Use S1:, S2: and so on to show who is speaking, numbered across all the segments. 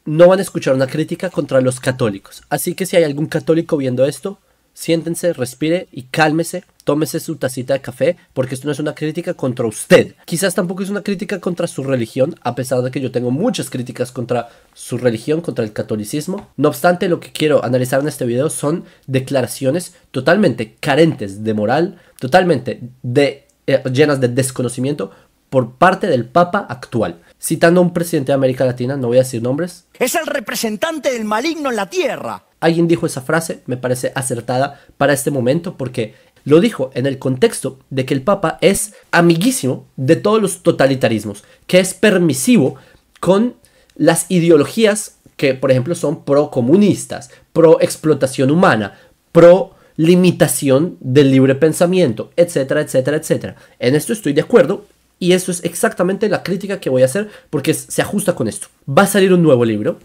S1: no van a escuchar una crítica contra los católicos. Así que si hay algún católico viendo esto, siéntense, respire y cálmese, tómese su tacita de café, porque esto no es una crítica contra usted. Quizás tampoco es una crítica contra su religión, a pesar de que yo tengo muchas críticas contra su religión, contra el catolicismo. No obstante, lo que quiero analizar en este video son declaraciones totalmente carentes de moral, totalmente llenas de desconocimiento por parte del Papa actual. Citando a un presidente de América Latina, no voy a decir nombres.
S2: Es el representante del maligno en la tierra.
S1: Alguien dijo esa frase, me parece acertada para este momento porque lo dijo en el contexto de que el Papa es amiguísimo de todos los totalitarismos, que es permisivo con las ideologías que, por ejemplo, son pro-comunistas, pro-explotación humana, pro-limitación del libre pensamiento, etcétera, etcétera, etcétera. En esto estoy de acuerdo. Y eso es exactamente la crítica que voy a hacer porque se ajusta con esto. Va a salir un nuevo libro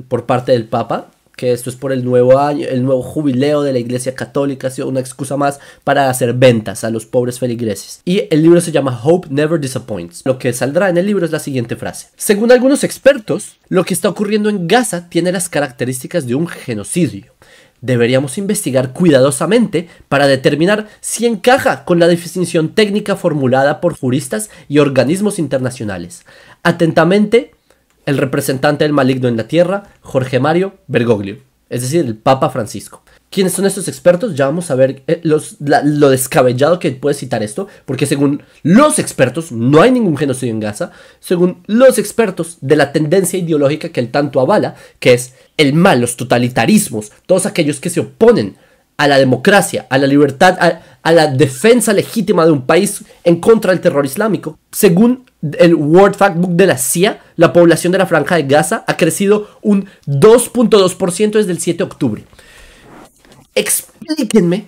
S1: por parte del Papa, que esto es por el nuevo año, el nuevo jubileo de la Iglesia Católica, ha sido una excusa más para hacer ventas a los pobres feligreses. Y el libro se llama Hope Never Disappoints. Lo que saldrá en el libro es la siguiente frase. Según algunos expertos, lo que está ocurriendo en Gaza tiene las características de un genocidio. Deberíamos investigar cuidadosamente para determinar si encaja con la definición técnica formulada por juristas y organismos internacionales. Atentamente, el representante del maligno en la tierra, Jorge Bergoglio, es decir, el Papa Francisco. ¿Quiénes son estos expertos? Ya vamos a ver lo descabellado que puede citar esto, porque según los expertos no hay ningún genocidio en Gaza, según los expertos de la tendencia ideológica que él tanto avala, que es el mal, los totalitarismos, todos aquellos que se oponen a la democracia, a la libertad, a la defensa legítima de un país en contra del terror islámico. Según el World Factbook de la CIA, la población de la Franja de Gaza ha crecido un 2.2% desde el 7 de octubre. Explíquenme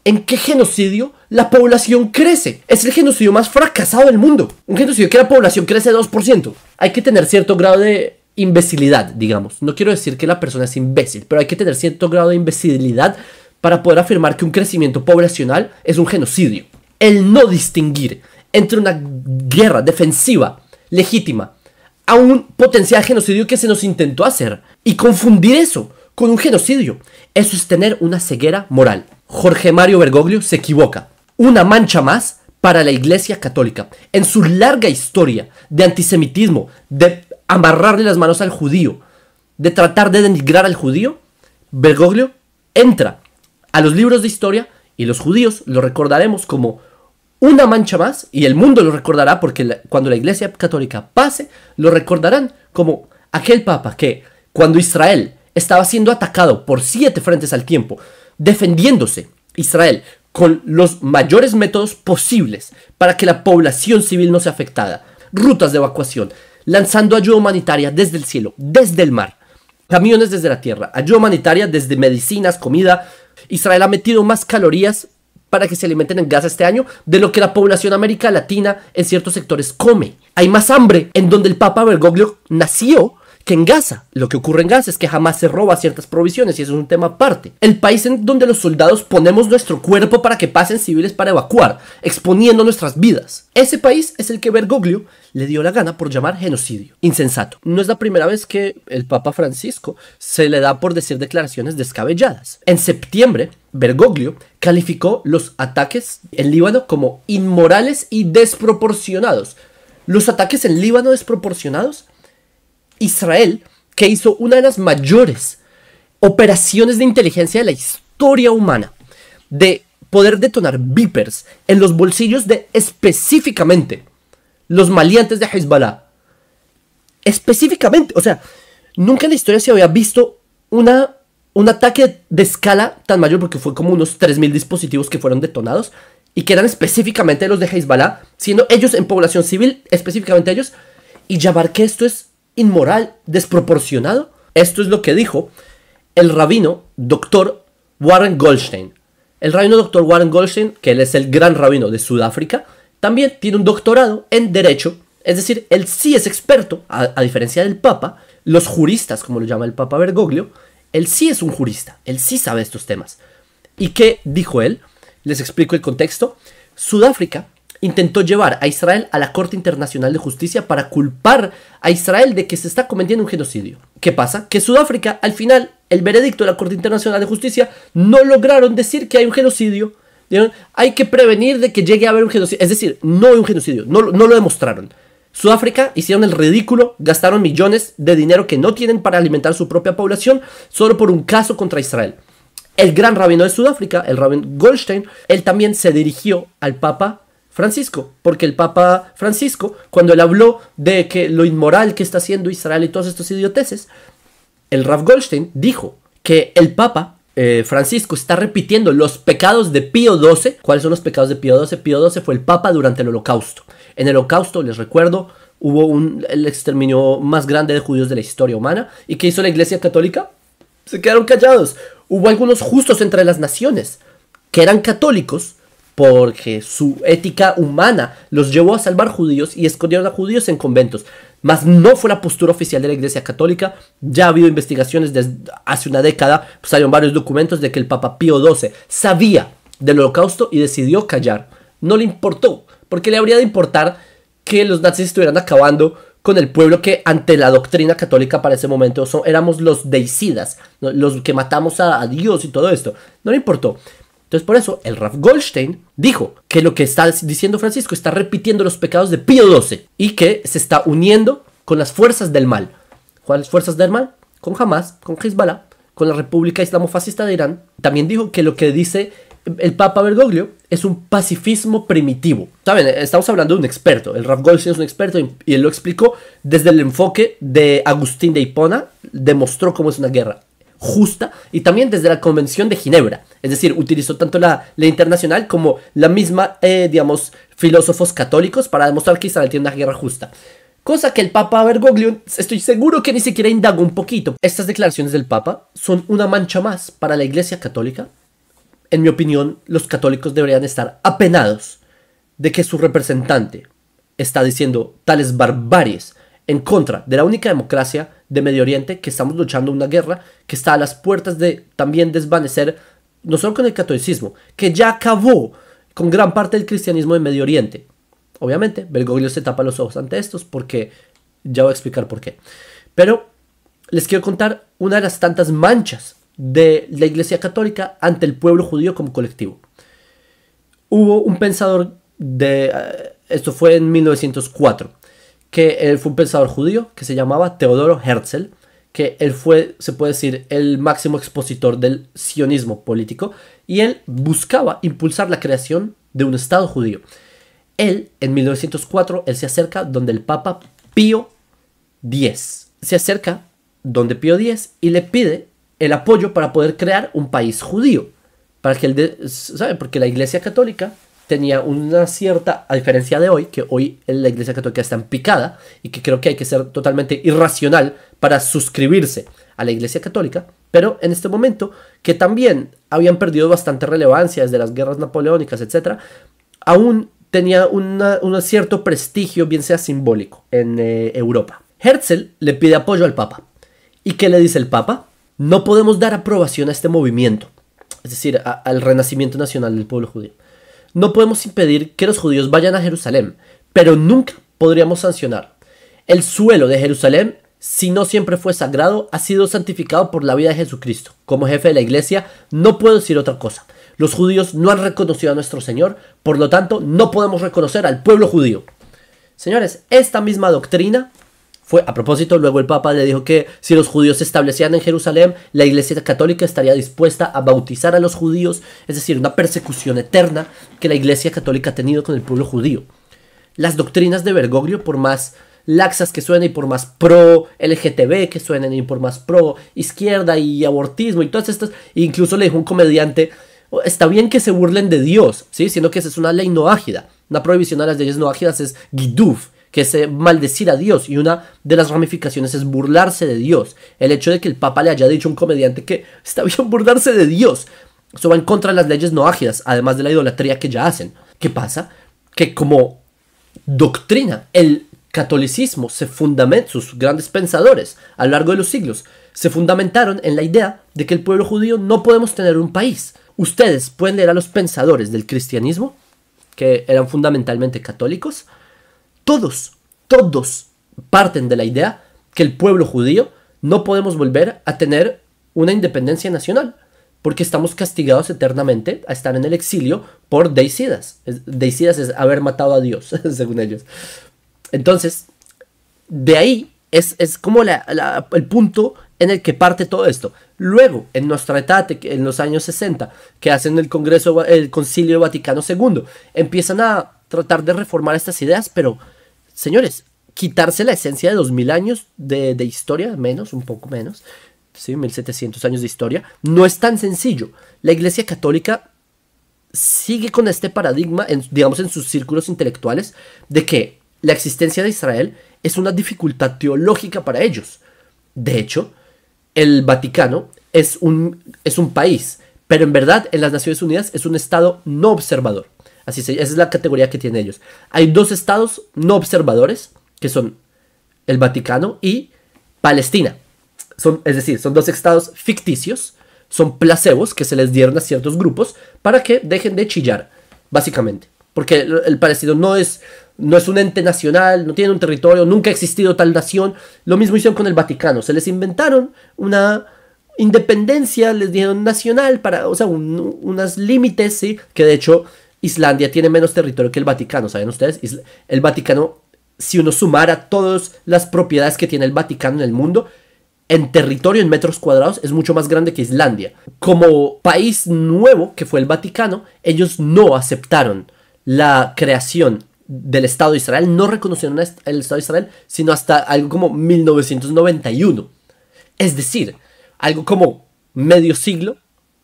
S1: en qué genocidio la población crece. Es el genocidio más fracasado del mundo. Un genocidio que la población crece 2%. Hay que tener cierto grado de imbecilidad, digamos. No quiero decir que la persona es imbécil, pero hay que tener cierto grado de imbecilidad para poder afirmar que un crecimiento poblacional es un genocidio. El no distinguir entre una guerra defensiva legítima a un potencial genocidio que se nos intentó hacer y confundir eso con un genocidio, eso es tener una ceguera moral. Jorge Bergoglio se equivoca. Una mancha más para la Iglesia Católica. En su larga historia de antisemitismo, de amarrarle las manos al judío, de tratar de denigrar al judío, Bergoglio entra a los libros de historia y los judíos lo recordaremos como una mancha más, y el mundo lo recordará porque cuando la Iglesia Católica pase, lo recordarán como aquel papa que cuando Israel estaba siendo atacado por 7 frentes al tiempo, defendiéndose Israel con los mayores métodos posibles para que la población civil no sea afectada, rutas de evacuación, lanzando ayuda humanitaria desde el cielo, desde el mar, camiones desde la tierra, ayuda humanitaria desde medicinas, comida. Israel ha metido más calorías para que se alimenten en Gaza este año de lo que la población de América Latina en ciertos sectores come. Hay más hambre en donde el Papa Bergoglio nació que en Gaza. Lo que ocurre en Gaza es que jamás se roba ciertas provisiones y eso es un tema aparte. El país en donde los soldados ponemos nuestro cuerpo para que pasen civiles para evacuar, exponiendo nuestras vidas. Ese país es el que Bergoglio le dio la gana por llamar genocidio. Insensato. No es la primera vez que el Papa Francisco se le da por decir declaraciones descabelladas. En septiembre, Bergoglio calificó los ataques en Líbano como inmorales y desproporcionados. Los ataques en Líbano desproporcionados. Israel, que hizo una de las mayores operaciones de inteligencia de la historia humana, de poder detonar Vipers en los bolsillos de específicamente los maleantes de Hezbollah. Específicamente, o sea, nunca en la historia se había visto un ataque de escala tan mayor, porque fue como unos 3.000 dispositivos que fueron detonados y que eran específicamente los de Hezbollah, siendo ellos en población civil, específicamente ellos, y llamar que esto es inmoral, desproporcionado. Esto es lo que dijo el rabino Dr. Warren Goldstein. El rabino Dr. Warren Goldstein, que él es el gran rabino de Sudáfrica, también tiene un doctorado en Derecho, es decir, él sí es experto, a diferencia del Papa, los juristas, como lo llama el Papa Bergoglio, él sí es un jurista, él sí sabe estos temas. ¿Y qué dijo él? Les explico el contexto. Sudáfrica intentó llevar a Israel a la Corte Internacional de Justicia para culpar a Israel de que se está cometiendo un genocidio. ¿Qué pasa? Que Sudáfrica, al final, el veredicto de la Corte Internacional de Justicia, no lograron decir que hay un genocidio. ¿Vieron? Hay que prevenir de que llegue a haber un genocidio. Es decir, no hay un genocidio, no lo demostraron. Sudáfrica hicieron el ridículo, gastaron millones de dinero que no tienen para alimentar su propia población solo por un caso contra Israel. El gran rabino de Sudáfrica, el rabino Goldstein, él también se dirigió al Papa Francisco, porque el Papa Francisco, cuando él habló de que lo inmoral que está haciendo Israel y todos estos idioteces, el Rav Goldstein dijo que el Papa Francisco está repitiendo los pecados de Pío XII. ¿Cuáles son los pecados de Pío XII? Pío XII fue el Papa durante el Holocausto. En el Holocausto, les recuerdo, hubo el exterminio más grande de judíos de la historia humana. ¿Y qué hizo la Iglesia Católica? Se quedaron callados. Hubo algunos justos entre las naciones que eran católicos porque su ética humana los llevó a salvar judíos y escondieron a judíos en conventos. Mas no fue la postura oficial de la Iglesia Católica. Ya ha habido investigaciones desde hace una década, salieron varios documentos de que el Papa Pío XII sabía del Holocausto y decidió callar. No le importó, porque le habría de importar que los nazis estuvieran acabando con el pueblo que ante la doctrina católica para ese momento éramos los deicidas, ¿no? Los que matamos a Dios y todo esto. No le importó. Entonces por eso el Rav Goldstein dijo que lo que está diciendo Francisco está repitiendo los pecados de Pío XII y que se está uniendo con las fuerzas del mal. ¿Cuáles fuerzas del mal? Con Hamas, con Hezbollah, con la República Islamofascista de Irán. También dijo que lo que dice el Papa Bergoglio es un pacifismo primitivo. Saben, estamos hablando de un experto. El Rav Goldstein es un experto y él lo explicó desde el enfoque de Agustín de Hipona. Demostró cómo es una guerra justa y también desde la Convención de Ginebra. Es decir, utilizó tanto la ley internacional como la misma, digamos, filósofos católicos para demostrar que Israel tiene una guerra justa. Cosa que el Papa Bergoglio, estoy seguro que ni siquiera indagó un poquito. Estas declaraciones del Papa son una mancha más para la Iglesia Católica. En mi opinión, los católicos deberían estar apenados de que su representante está diciendo tales barbaries en contra de la única democracia de Medio Oriente, que estamos luchando una guerra que está a las puertas de también desvanecer, no solo con el catolicismo, que ya acabó con gran parte del cristianismo de Medio Oriente. Obviamente, Bergoglio se tapa los ojos ante estos porque ya voy a explicar por qué. Pero les quiero contar una de las tantas manchas de la Iglesia Católica ante el pueblo judío como colectivo. Hubo un pensador esto fue en 1904, que él fue un pensador judío que se llamaba Teodoro Herzl, que él fue, se puede decir, el máximo expositor del sionismo político, y él buscaba impulsar la creación de un Estado judío. Él, en 1904, él se acerca donde el Papa Pío X. Se acerca donde Pío X y le pide el apoyo para poder crear un país judío. Para que ¿sabe? Porque la Iglesia Católica tenía una cierta, a diferencia de hoy, que hoy la Iglesia Católica está en picada y que creo que hay que ser totalmente irracional para suscribirse a la Iglesia Católica, pero en este momento, que también habían perdido bastante relevancia desde las guerras napoleónicas, etc., aún tenía un cierto prestigio, bien sea simbólico, en Europa. Herzl le pide apoyo al Papa. ¿Y qué le dice el Papa? No podemos dar aprobación a este movimiento, es decir, al renacimiento nacional del pueblo judío. No podemos impedir que los judíos vayan a Jerusalén, pero nunca podríamos sancionar. El suelo de Jerusalén, si no siempre fue sagrado, ha sido santificado por la vida de Jesucristo. Como jefe de la iglesia, no puedo decir otra cosa. Los judíos no han reconocido a nuestro Señor, por lo tanto, no podemos reconocer al pueblo judío. Señores, esta misma doctrina fue, a propósito, luego el Papa le dijo que si los judíos se establecían en Jerusalén, la Iglesia Católica estaría dispuesta a bautizar a los judíos, es decir, una persecución eterna que la Iglesia Católica ha tenido con el pueblo judío. Las doctrinas de Bergoglio, por más laxas que suenen y por más pro LGTB que suenen y por más pro izquierda y abortismo y todas estas, incluso le dijo un comediante, está bien que se burlen de Dios, ¿sí? Siendo que esa es una ley noágida. Una prohibición a las leyes noágidas es giduf, que es maldecir a Dios, y una de las ramificaciones es burlarse de Dios. El hecho de que el Papa le haya dicho a un comediante que está bien burlarse de Dios, eso va en contra de las leyes noágidas, además de la idolatría que ya hacen. ¿Qué pasa? Que como doctrina, el catolicismo se fundamenta, sus grandes pensadores a lo largo de los siglos, se fundamentaron en la idea de que el pueblo judío no podemos tener un país. Ustedes pueden leer a los pensadores del cristianismo que eran fundamentalmente católicos, todos parten de la idea que el pueblo judío no podemos volver a tener una independencia nacional, porque estamos castigados eternamente a estar en el exilio por deicidas. Deicidas es haber matado a Dios, según ellos. Entonces, de ahí es como el punto en el que parte todo esto. Luego, en Nostra Aetate, en los años 60, que hacen el Concilio Vaticano II, empiezan a tratar de reformar estas ideas, pero, señores, quitarse la esencia de 2000 años de historia, un poco menos, ¿sí? 1700 años de historia, no es tan sencillo. La Iglesia Católica sigue con este paradigma, digamos, en sus círculos intelectuales, de que la existencia de Israel es una dificultad teológica para ellos. De hecho, el Vaticano es un país, pero en verdad en las Naciones Unidas es un estado no observador. Esa es la categoría que tienen ellos. Hay dos estados no observadores, que son el Vaticano y Palestina. Es decir, son dos estados ficticios, son placebos que se les dieron a ciertos grupos para que dejen de chillar, básicamente. Porque el palestino no es un ente nacional, no tiene un territorio, nunca ha existido tal nación. Lo mismo hicieron con el Vaticano. Se les inventaron una independencia, les dieron nacional, unos límites, ¿sí? Que de hecho Islandia tiene menos territorio que el Vaticano, ¿saben ustedes? El Vaticano, si uno sumara todas las propiedades que tiene el Vaticano en el mundo, en territorio, en metros cuadrados, es mucho más grande que Islandia. Como país nuevo, que fue el Vaticano, ellos no aceptaron la creación del Estado de Israel, no reconocieron el Estado de Israel, sino hasta algo como 1991. Es decir, algo como medio siglo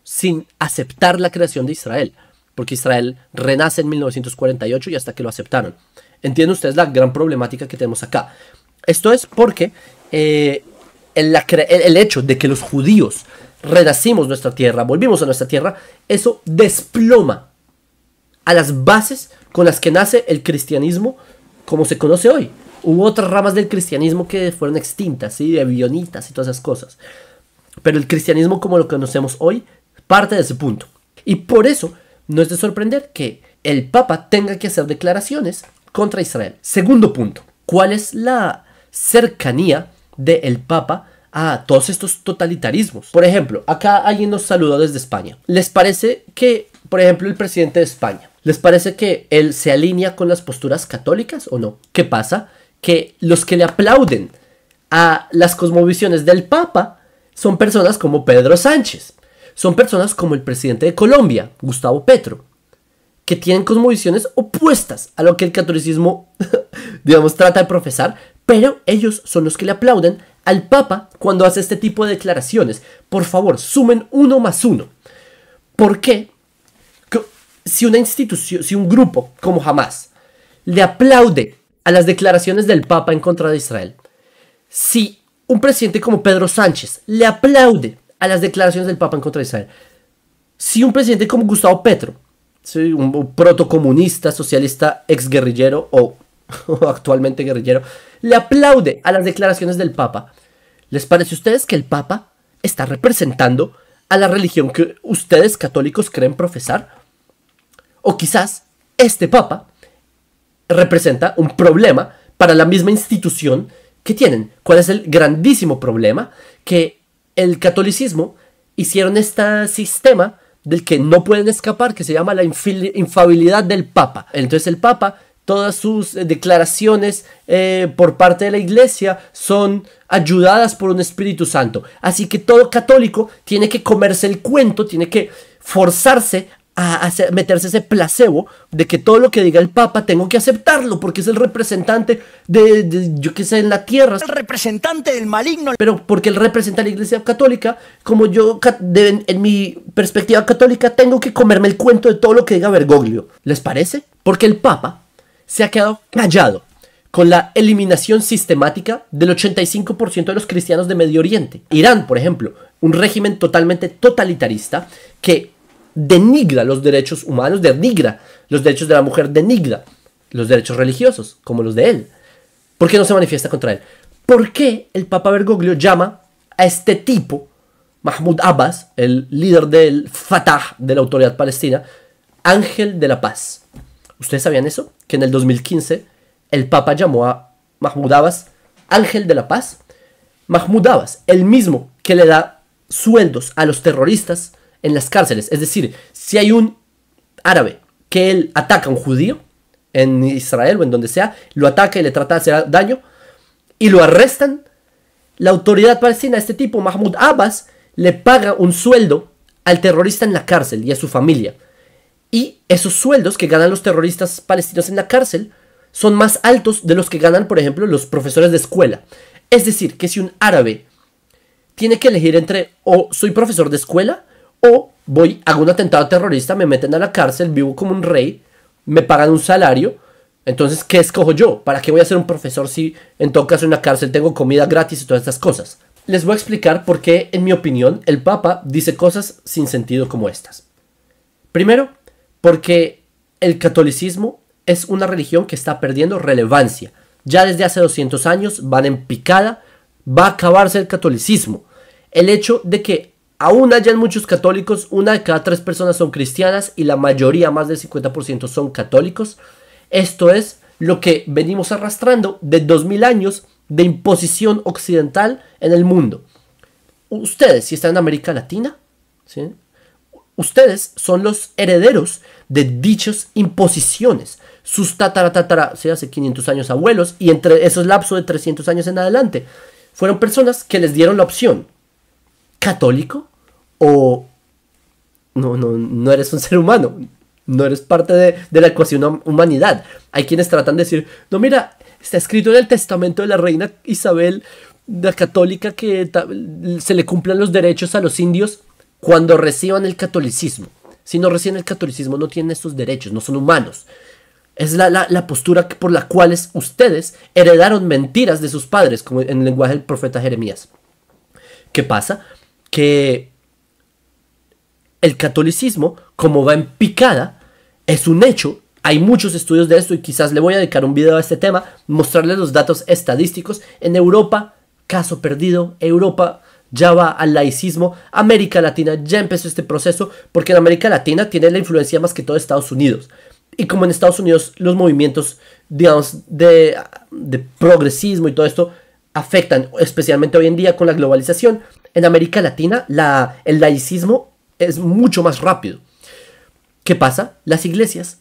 S1: sin aceptar la creación de Israel, porque Israel renace en 1948 y hasta que lo aceptaron. ¿Entienden ustedes la gran problemática que tenemos acá? Esto es porque el hecho de que los judíos renacimos nuestra tierra, volvimos a nuestra tierra, eso desploma a las bases con las que nace el cristianismo como se conoce hoy. Hubo otras ramas del cristianismo que fueron extintas, ¿sí? De avionitas y todas esas cosas. Pero el cristianismo como lo conocemos hoy parte de ese punto. Y por eso no es de sorprender que el Papa tenga que hacer declaraciones contra Israel. Segundo punto, ¿cuál es la cercanía del Papa a todos estos totalitarismos? Por ejemplo, acá alguien nos saludó desde España. ¿Les parece que, por ejemplo, el presidente de España, les parece que él se alinea con las posturas católicas o no? ¿Qué pasa? Que los que le aplauden a las cosmovisiones del Papa son personas como Pedro Sánchez, son personas como el presidente de Colombia, Gustavo Petro, que tienen cosmovisiones opuestas a lo que el catolicismo, digamos, trata de profesar, pero ellos son los que le aplauden al Papa cuando hace este tipo de declaraciones. Por favor, sumen 1 más 1. ¿Por qué? Si una institución, si un grupo como Hamas le aplaude a las declaraciones del Papa en contra de Israel, si un presidente como Pedro Sánchez le aplaude a las declaraciones del Papa en contra de Israel, si un presidente como Gustavo Petro, ¿sí? Un protocomunista, socialista, exguerrillero o actualmente guerrillero, le aplaude a las declaraciones del Papa, ¿les parece a ustedes que el Papa está representando a la religión que ustedes católicos creen profesar? O quizás este Papa representa un problema para la misma institución que tienen. ¿Cuál es el grandísimo problema? Que el catolicismo hicieron este sistema del que no pueden escapar, que se llama la infalibilidad del Papa. Entonces el Papa, todas sus declaraciones por parte de la Iglesia son ayudadas por un Espíritu Santo. Así que todo católico tiene que comerse el cuento, tiene que forzarse a meterse ese placebo de que todo lo que diga el Papa tengo que aceptarlo porque es el representante yo qué sé, en la tierra.
S2: El representante del maligno.
S1: Pero porque él representa a la Iglesia Católica, como yo, en mi perspectiva católica, tengo que comerme el cuento de todo lo que diga Bergoglio. ¿Les parece? Porque el Papa se ha quedado callado con la eliminación sistemática del 85% de los cristianos de Medio Oriente. Irán, por ejemplo, un régimen totalmente totalitarista que denigra los derechos humanos, denigra los derechos de la mujer, denigra los derechos religiosos, como los de él. ¿Por qué no se manifiesta contra él? ¿Por qué el Papa Bergoglio llama a este tipo, Mahmoud Abbas, el líder del Fatah, de la Autoridad Palestina, ángel de la paz? ¿Ustedes sabían eso? Que en el 2015 el Papa llamó a Mahmoud Abbas Ángel de la Paz. Mahmoud Abbas, el mismo que le da sueldos a los terroristas en las cárceles. Es decir, si hay un árabe que él ataca a un judío en Israel o en donde sea, lo ataca y le trata de hacer daño y lo arrestan, la autoridad palestina, este tipo, Mahmoud Abbas, le paga un sueldo al terrorista en la cárcel y a su familia. Y esos sueldos que ganan los terroristas palestinos en la cárcel son más altos de los que ganan, por ejemplo, los profesores de escuela. Es decir, que si un árabe tiene que elegir entre o soy profesor de escuela o hago un atentado terrorista, me meten a la cárcel, vivo como un rey, me pagan un salario, entonces, ¿qué escojo yo? ¿Para qué voy a ser un profesor si en todo caso en la cárcel tengo comida gratis y todas estas cosas? Les voy a explicar por qué, en mi opinión, el Papa dice cosas sin sentido como estas. Primero, porque el catolicismo es una religión que está perdiendo relevancia. Ya desde hace 200 años van en picada, va a acabarse el catolicismo. El hecho de que aún hayan muchos católicos, 1 de cada 3 personas son cristianas y la mayoría, más del 50%, son católicos. Esto es lo que venimos arrastrando de 2000 años de imposición occidental en el mundo. Ustedes, si están en América Latina, ¿sí?, ustedes son los herederos de dichas imposiciones. Sus hace 500 años abuelos, y entre esos lapsos de 300 años en adelante, fueron personas que les dieron la opción: católico o no eres un ser humano, no eres parte de la ecuación humanidad. Hay quienes tratan de decir, no, mira, está escrito en el testamento de la reina Isabel, la católica, que se le cumplan los derechos a los indios cuando reciban el catolicismo. Si no reciben el catolicismo, no tienen estos derechos, no son humanos. Es la postura por la cual ustedes heredaron mentiras de sus padres, como en el lenguaje del profeta Jeremías. ¿Qué pasa? Que el catolicismo, como va en picada, es un hecho. Hay muchos estudios de esto y quizás le voy a dedicar un video a este tema, mostrarles los datos estadísticos. En Europa, caso perdido, Europa ya va al laicismo. América Latina ya empezó este proceso, porque en América Latina tiene la influencia más que todo de Estados Unidos. Y como en Estados Unidos los movimientos, digamos, de progresismo y todo esto afectan, especialmente hoy en día con la globalización, en América Latina el laicismo es mucho más rápido. ¿Qué pasa? Las iglesias,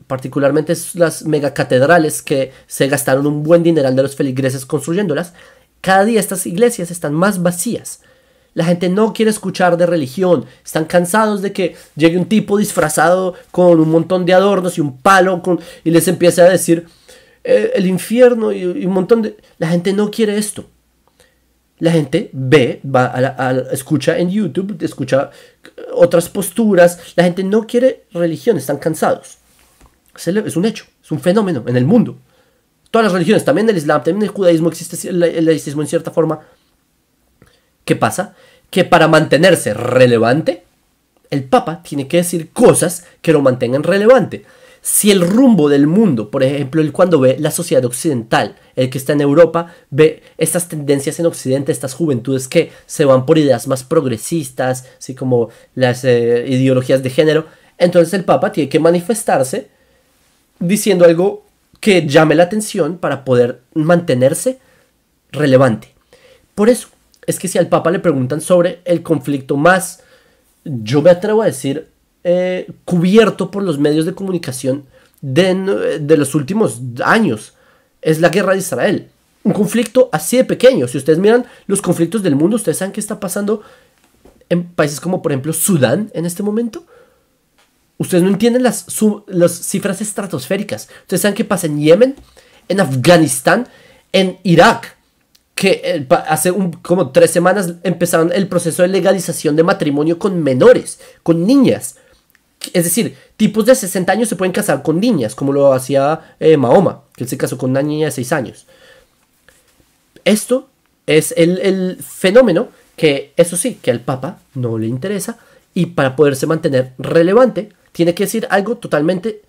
S1: particularmente las megacatedrales que se gastaron un buen dineral de los feligreses construyéndolas, cada día estas iglesias están más vacías. La gente no quiere escuchar de religión. Están cansados de que llegue un tipo disfrazado con un montón de adornos y un palo y les empiece a decir el infierno y un montón de... La gente no quiere esto. La gente escucha en YouTube, escucha otras posturas. La gente no quiere religión, están cansados. Es un hecho, es un fenómeno en el mundo. Todas las religiones, también el Islam, también el judaísmo, existe el laicismo en cierta forma. ¿Qué pasa? Que para mantenerse relevante, el Papa tiene que decir cosas que lo mantengan relevante. Si el rumbo del mundo, por ejemplo, él cuando ve la sociedad occidental, el que está en Europa, ve estas tendencias en Occidente, estas juventudes que se van por ideas más progresistas, así como las ideologías de género, entonces el Papa tiene que manifestarse diciendo algo que llame la atención para poder mantenerse relevante. Por eso es que si al Papa le preguntan sobre el conflicto más, yo me atrevo a decir, cubierto por los medios de comunicación de los últimos años, es la guerra de Israel. Un conflicto así de pequeño. Si ustedes miran los conflictos del mundo, ustedes saben qué está pasando en países como por ejemplo Sudán en este momento. Ustedes no entienden las cifras estratosféricas. Ustedes saben qué pasa en Yemen, en Afganistán, en Irak, que hace como 3 semanas empezaron el proceso de legalización de matrimonio con menores, con niñas. Es decir, tipos de 60 años se pueden casar con niñas, como lo hacía Mahoma, que él se casó con una niña de 6 años. Esto es el fenómeno que, eso sí, que al Papa no le interesa, y para poderse mantener relevante, tiene que decir algo totalmente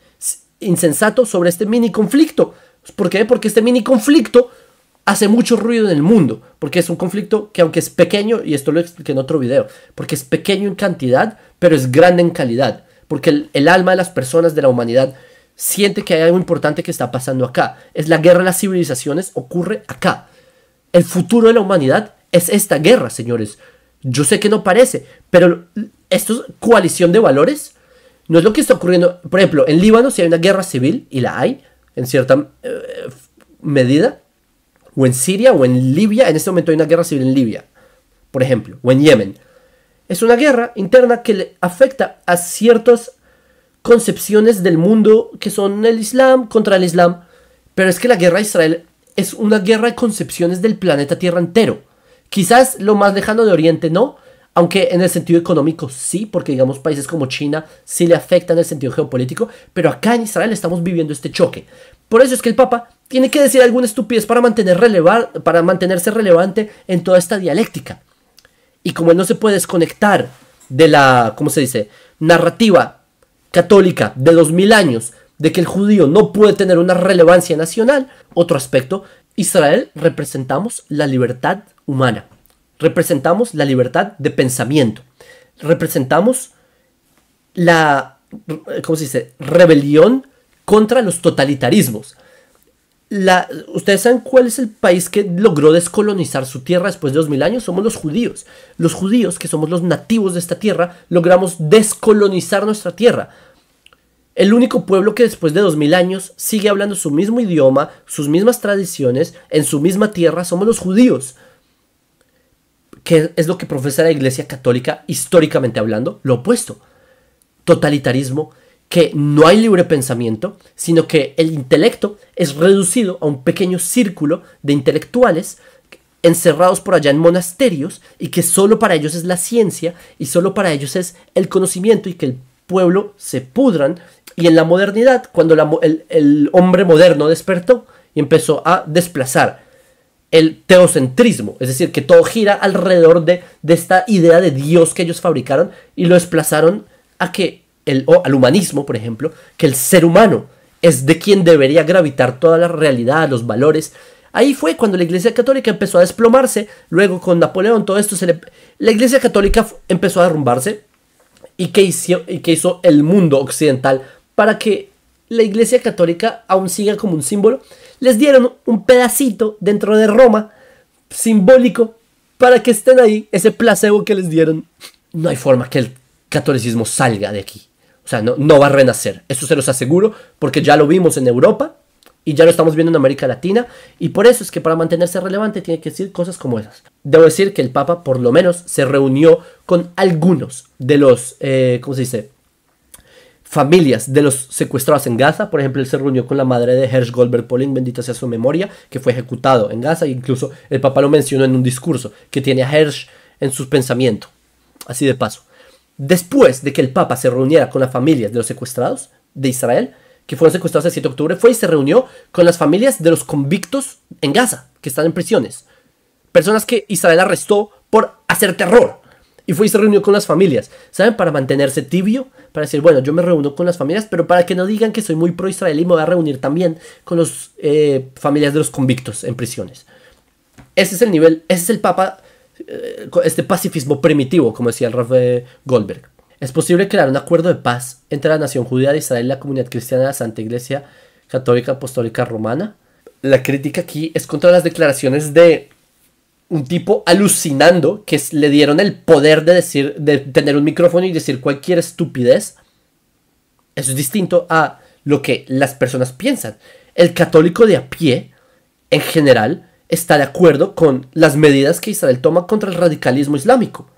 S1: insensato sobre este mini conflicto. ¿Por qué? Porque este mini conflicto hace mucho ruido en el mundo, porque es un conflicto que, aunque es pequeño, y esto lo expliqué en otro video, porque es pequeño en cantidad, pero es grande en calidad, porque el alma de las personas, de la humanidad, siente que hay algo importante que está pasando acá. Es la guerra de las civilizaciones, ocurre acá. El futuro de la humanidad es esta guerra, señores. Yo sé que no parece, pero esto es coalición de valores. No es lo que está ocurriendo. Por ejemplo, en Líbano si hay una guerra civil, y la hay, en cierta medida, o en Siria o en Libia. En este momento hay una guerra civil en Libia, por ejemplo, o en Yemen. Es una guerra interna que le afecta a ciertas concepciones del mundo que son el Islam contra el Islam. Pero es que la guerra de Israel es una guerra de concepciones del planeta Tierra entero. Quizás lo más lejano de Oriente no, aunque en el sentido económico sí, porque digamos países como China sí le afectan en el sentido geopolítico, pero acá en Israel estamos viviendo este choque. Por eso es que el Papa tiene que decir alguna estupidez para mantenerse relevante en toda esta dialéctica. Y como él no se puede desconectar de la, ¿cómo se dice?, narrativa católica de 2000 años, de que el judío no puede tener una relevancia nacional. Otro aspecto, Israel representamos la libertad humana, representamos la libertad de pensamiento, representamos la, ¿cómo se dice?, rebelión contra los totalitarismos. ¿Ustedes saben cuál es el país que logró descolonizar su tierra después de 2000 años? Somos los judíos. Los judíos, que somos los nativos de esta tierra, logramos descolonizar nuestra tierra. El único pueblo que después de 2000 años sigue hablando su mismo idioma, sus mismas tradiciones, en su misma tierra, somos los judíos. ¿Qué es lo que profesa la Iglesia Católica históricamente hablando? Lo opuesto. Totalitarismo, que no hay libre pensamiento, sino que el intelecto es reducido a un pequeño círculo de intelectuales encerrados por allá en monasterios, y que solo para ellos es la ciencia y solo para ellos es el conocimiento, y que el pueblo se pudran. Y en la modernidad, cuando el hombre moderno despertó y empezó a desplazar el teocentrismo, es decir, que todo gira alrededor de esta idea de Dios que ellos fabricaron, y lo desplazaron a que al humanismo, por ejemplo, que el ser humano es de quien debería gravitar toda la realidad, los valores. Ahí fue cuando la Iglesia Católica empezó a desplomarse. Luego con Napoleón, todo esto la Iglesia Católica empezó a derrumbarse. ¿Y qué hizo el mundo occidental para que la Iglesia Católica aún siga como un símbolo? Les dieron un pedacito dentro de Roma, simbólico, para que estén ahí, ese placebo que les dieron. No hay forma que el catolicismo salga de aquí. O sea, no va a renacer. Eso se los aseguro, porque ya lo vimos en Europa y ya lo estamos viendo en América Latina. Y por eso es que para mantenerse relevante tiene que decir cosas como esas. Debo decir que el Papa por lo menos se reunió con algunos de los, ¿cómo se dice?, familias de los secuestrados en Gaza. Por ejemplo, él se reunió con la madre de Hersh Goldberg Polin, bendita sea su memoria, que fue ejecutado en Gaza. E incluso el Papa lo mencionó en un discurso, que tiene a Hersh en sus pensamientos. Así de paso. Después de que el Papa se reuniera con las familias de los secuestrados de Israel, que fueron secuestrados el 7 de octubre, fue y se reunió con las familias de los convictos en Gaza, que están en prisiones. Personas que Israel arrestó por hacer terror. Y fue y se reunió con las familias. ¿Saben? Para mantenerse tibio, para decir, bueno, yo me reúno con las familias, pero para que no digan que soy muy pro-israelí, me voy a reunir también con las familias de los convictos en prisiones. Ese es el nivel, ese es el Papa, este pacifismo primitivo, como decía el Rafael Goldberg. ¿Es posible crear un acuerdo de paz entre la nación judía de Israel y la comunidad cristiana de la Santa Iglesia Católica Apostólica Romana? La crítica aquí es contra las declaraciones de un tipo alucinando que le dieron el poder de tener un micrófono y decir cualquier estupidez. Eso es distinto a lo que las personas piensan. El católico de a pie, en general, está de acuerdo con las medidas que Israel toma contra el radicalismo islámico.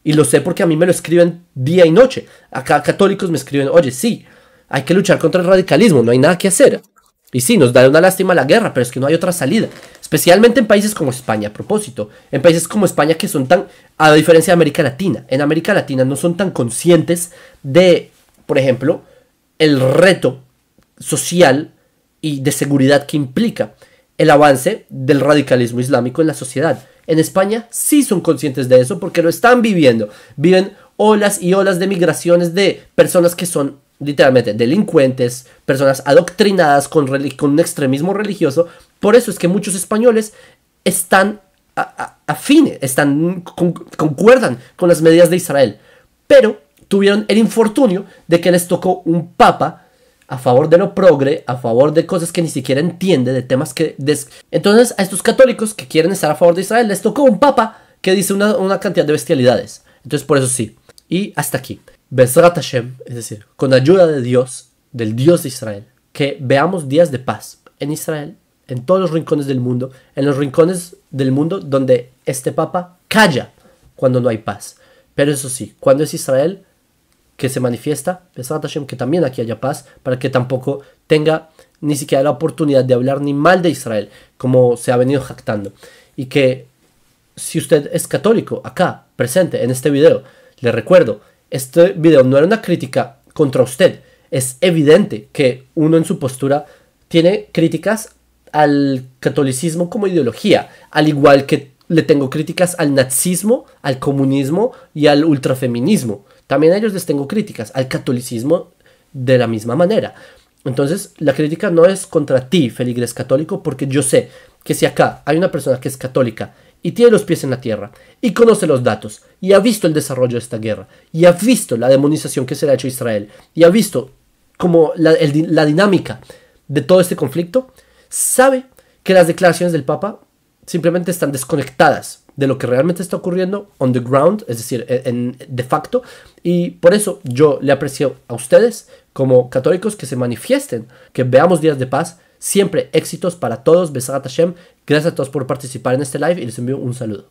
S1: Y lo sé porque a mí me lo escriben día y noche. Acá católicos me escriben, oye, sí, hay que luchar contra el radicalismo, no hay nada que hacer. Y sí, nos da una lástima la guerra, pero es que no hay otra salida. Especialmente en países como España, a propósito. En países como España que son tan, a diferencia de América Latina. En América Latina no son tan conscientes de, por ejemplo, el reto social y de seguridad que implica el avance del radicalismo islámico en la sociedad. En España sí son conscientes de eso porque lo están viviendo. Viven olas y olas de migraciones de personas que son literalmente delincuentes, personas adoctrinadas con un extremismo religioso. Por eso es que muchos españoles están afines, concuerdan con las medidas de Israel. Pero tuvieron el infortunio de que les tocó un papa a favor de lo progre, a favor de cosas que ni siquiera entiende, de temas que... Entonces a estos católicos que quieren estar a favor de Israel les tocó un papa que dice una cantidad de bestialidades. Entonces por eso sí. Y hasta aquí. Bezrat Hashem, es decir, con ayuda de Dios, del Dios de Israel, que veamos días de paz en Israel, en todos los rincones del mundo, en los rincones del mundo donde este papa calla cuando no hay paz. Pero eso sí, cuando es Israel que se manifiesta, Bezrat Hashem, que también aquí haya paz, para que tampoco tenga ni siquiera la oportunidad de hablar ni mal de Israel, como se ha venido jactando. Y que si usted es católico, acá, presente en este video, le recuerdo, este video no era una crítica contra usted. Es evidente que uno en su postura tiene críticas al catolicismo como ideología, al igual que le tengo críticas al nazismo, al comunismo y al ultrafeminismo. También a ellos les tengo críticas, al catolicismo de la misma manera. Entonces la crítica no es contra ti, feligres católico, porque yo sé que si acá hay una persona que es católica y tiene los pies en la tierra y conoce los datos y ha visto el desarrollo de esta guerra y ha visto la demonización que se le ha hecho a Israel y ha visto como la dinámica de todo este conflicto, sabe que las declaraciones del Papa simplemente están desconectadas de lo que realmente está ocurriendo on the ground, es decir, de facto, y por eso yo le aprecio a ustedes como católicos que se manifiesten, que veamos días de paz, siempre éxitos para todos, Bezrat Hashem, gracias a todos por participar en este live y les envío un saludo.